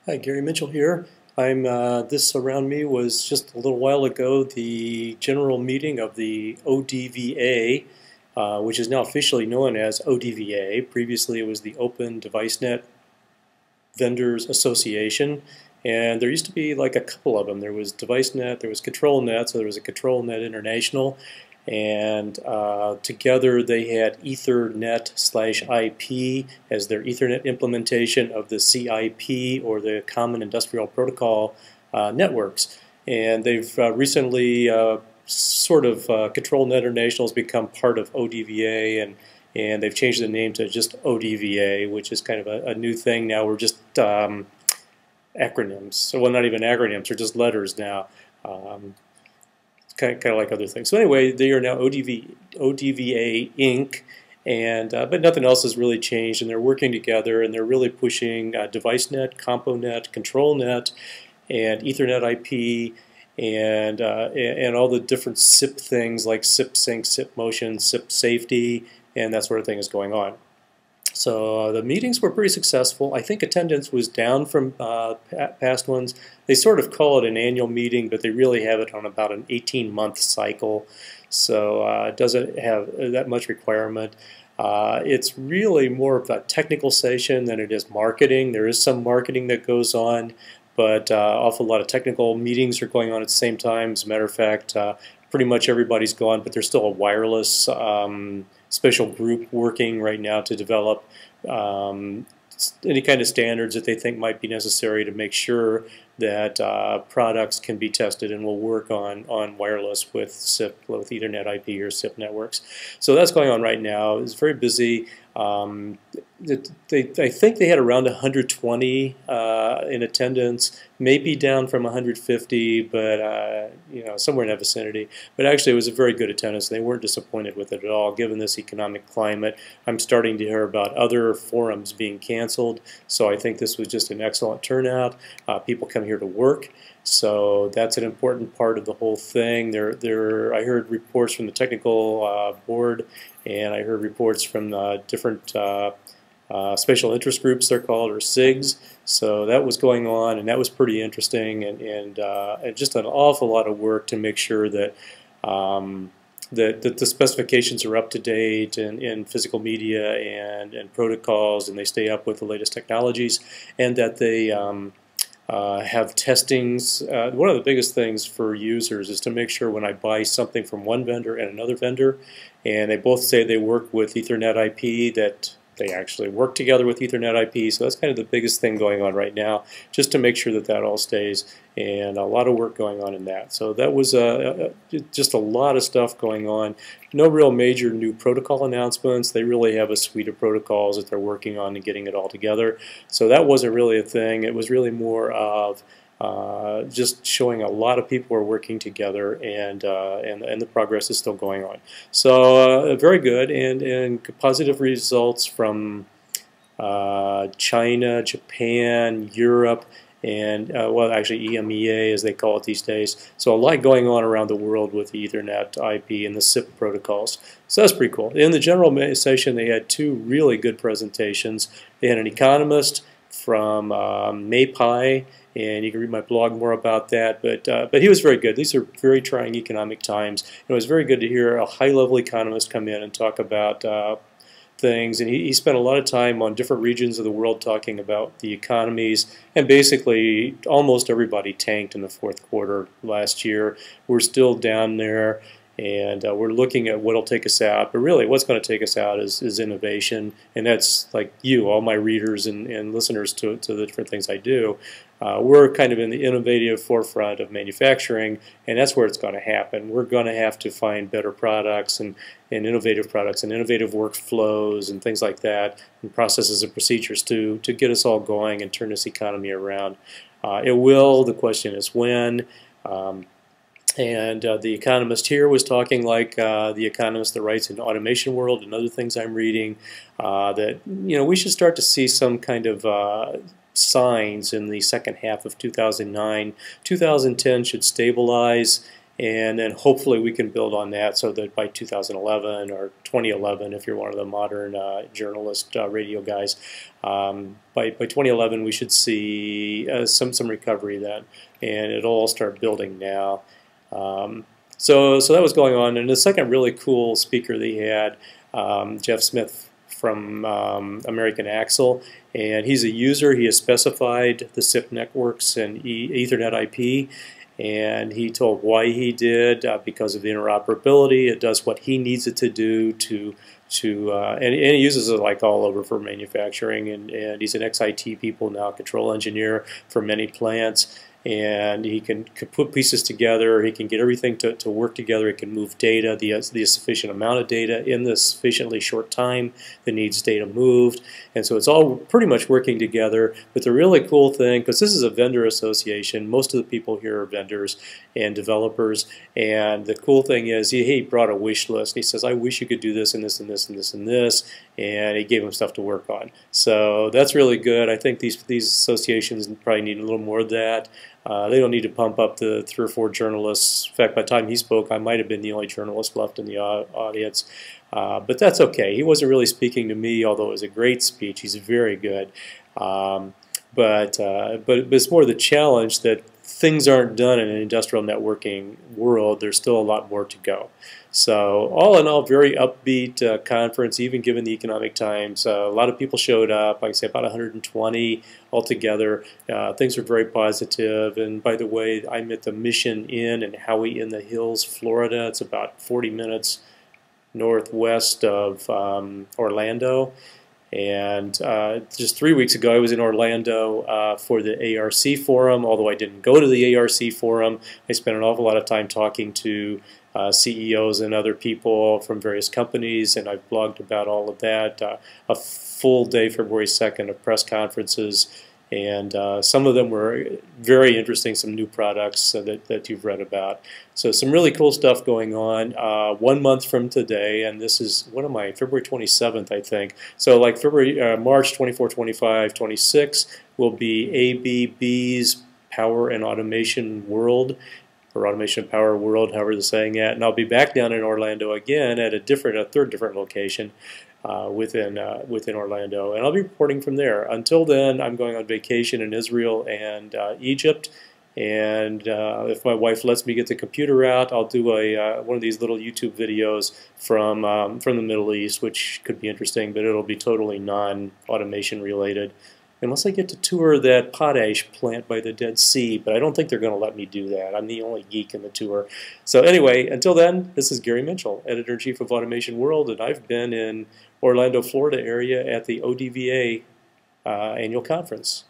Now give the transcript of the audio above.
Hi, Gary Mitchell here. This around me was just a little while ago the general meeting of the ODVA, which is now officially known as ODVA. Previously it was the Open DeviceNet Vendors Association, and there used to be like a couple of them. There was DeviceNet, there was ControlNet, so there was a ControlNet International, and together they had Ethernet/IP as their Ethernet implementation of the CIP, or the Common Industrial Protocol networks. And they've recently ControlNet International has become part of ODVA, and they've changed the name to just ODVA, which is kind of a new thing now. We're just acronyms. So, well, not even acronyms, they're just letters now. Kind of like other things. So anyway, they are now ODVA Inc. And but nothing else has really changed, and they're working together, and they're really pushing DeviceNet, CompoNet, ControlNet, and Ethernet IP, and all the different SIP things like SIP sync, SIP motion, SIP safety, and that sort of thing is going on. So the meetings were pretty successful. I think attendance was down from past ones. They sort of call it an annual meeting, but they really have it on about an 18-month cycle. So it doesn't have that much requirement. It's really more of a technical session than it is marketing. There is some marketing that goes on, but awful lot of technical meetings are going on at the same time. As a matter of fact, pretty much everybody's gone, but there's still a wireless special group working right now to develop any kind of standards that they think might be necessary to make sure that products can be tested and will work on wireless with SIP, with Ethernet IP or SIP networks. So that's going on right now. It's very busy. I think they had around 120 in attendance, maybe down from 150, but somewhere in that vicinity. But actually, it was a very good attendance. They weren't disappointed with it at all, given this economic climate. I'm starting to hear about other forums being canceled, so I think this was just an excellent turnout. People come here to work, so that's an important part of the whole thing. I heard reports from the technical board, and I heard reports from different special interest groups, they're called, or SIGs. So that was going on, and that was pretty interesting, and just an awful lot of work to make sure that that the specifications are up to date in physical media and protocols, and they stay up with the latest technologies, and that they have testings. One of the biggest things for users is to make sure when I buy something from one vendor and another vendor, and they both say they work with Ethernet IP, that they actually work together with Ethernet IP. So that's kind of the biggest thing going on right now, just to make sure that that all stays, and a lot of work going on in that. So that was just a lot of stuff going on. No real major new protocol announcements. They really have a suite of protocols that they're working on and getting it all together. So that wasn't really a thing. It was really more of just showing a lot of people are working together, and the progress is still going on. So very good, and positive results from China, Japan, Europe, and well, actually EMEA as they call it these days. So a lot going on around the world with the Ethernet IP and the SIP protocols. So that's pretty cool. In the general session, they had two really good presentations. They had an economist from MAPI, and you can read my blog more about that. But he was very good. These are very trying economic times. It was very good to hear a high-level economist come in and talk about things. And he spent a lot of time on different regions of the world talking about the economies. And basically, almost everybody tanked in the fourth quarter last year. We're still down there, and we're looking at what will take us out. But really, what's going to take us out is innovation. And that's like you, all my readers and listeners to the different things I do. We're kind of in the innovative forefront of manufacturing, and that's where it's going to happen. We're going to have to find better products and innovative workflows and things like that, and processes and procedures to get us all going and turn this economy around. It will. The question is when. The economist here was talking like the economist that writes in the automation world and other things I'm reading, that we should start to see some kind of signs in the second half of 2009. 2010 should stabilize, and then hopefully we can build on that so that by 2011 or 2011, if you're one of the modern journalist radio guys, by 2011 we should see some recovery then, and it'll all start building now. So that was going on, and the second really cool speaker they had, Jeff Smith from American Axle, and he's a user. He has specified the SIP networks and Ethernet IP, and he told why he did, because of the interoperability. It does what he needs it to do and he uses it like all over for manufacturing, and he's an ex-IT people now, control engineer for many plants. And he can put pieces together, he can get everything to work together, he can move data, the sufficient amount of data in the sufficiently short time that needs data moved. And so it's all pretty much working together. But the really cool thing, because this is a vendor association, most of the people here are vendors and developers, and the cool thing is he brought a wish list. He says, I wish you could do this and this and this and this and this, and he gave them stuff to work on. So that's really good. I think these associations probably need a little more of that. They don't need to pump up the 3 or 4 journalists. In fact, by the time he spoke, I might have been the only journalist left in the audience. But that's okay. He wasn't really speaking to me, although it was a great speech. He's very good. But it's more the challenge that things aren't done in an industrial networking world. There's still a lot more to go. So all in all, very upbeat conference, even given the economic times. A lot of people showed up, like I say, about 120 altogether. Things were very positive. And by the way, I'm at the Mission Inn in Howey in the Hills, Florida. It's about 40 minutes northwest of Orlando. And just 3 weeks ago, I was in Orlando for the ARC forum. Although I didn't go to the ARC forum, I spent an awful lot of time talking to CEOs and other people from various companies, and I've blogged about all of that. A full day, February 2nd, of press conferences, and some of them were very interesting, some new products that you've read about. So some really cool stuff going on. 1 month from today, and this is, what am I, February 27th, I think. So like March 24, 25, 26 will be ABB's Power and Automation World, or Automation Power World, however they're saying it. And I'll be back down in Orlando again at a third different location within Orlando, and I'll be reporting from there. Until then, I'm going on vacation in Israel and Egypt. And if my wife lets me get the computer out, I'll do one of these little YouTube videos from the Middle East, which could be interesting, but it'll be totally non-automation related. Unless I get to tour that potash plant by the Dead Sea, but I don't think they're going to let me do that. I'm the only geek in the tour. So anyway, until then, this is Gary Minchell, Editor-in-Chief of Automation World, and I've been in Orlando, Florida area at the ODVA annual conference.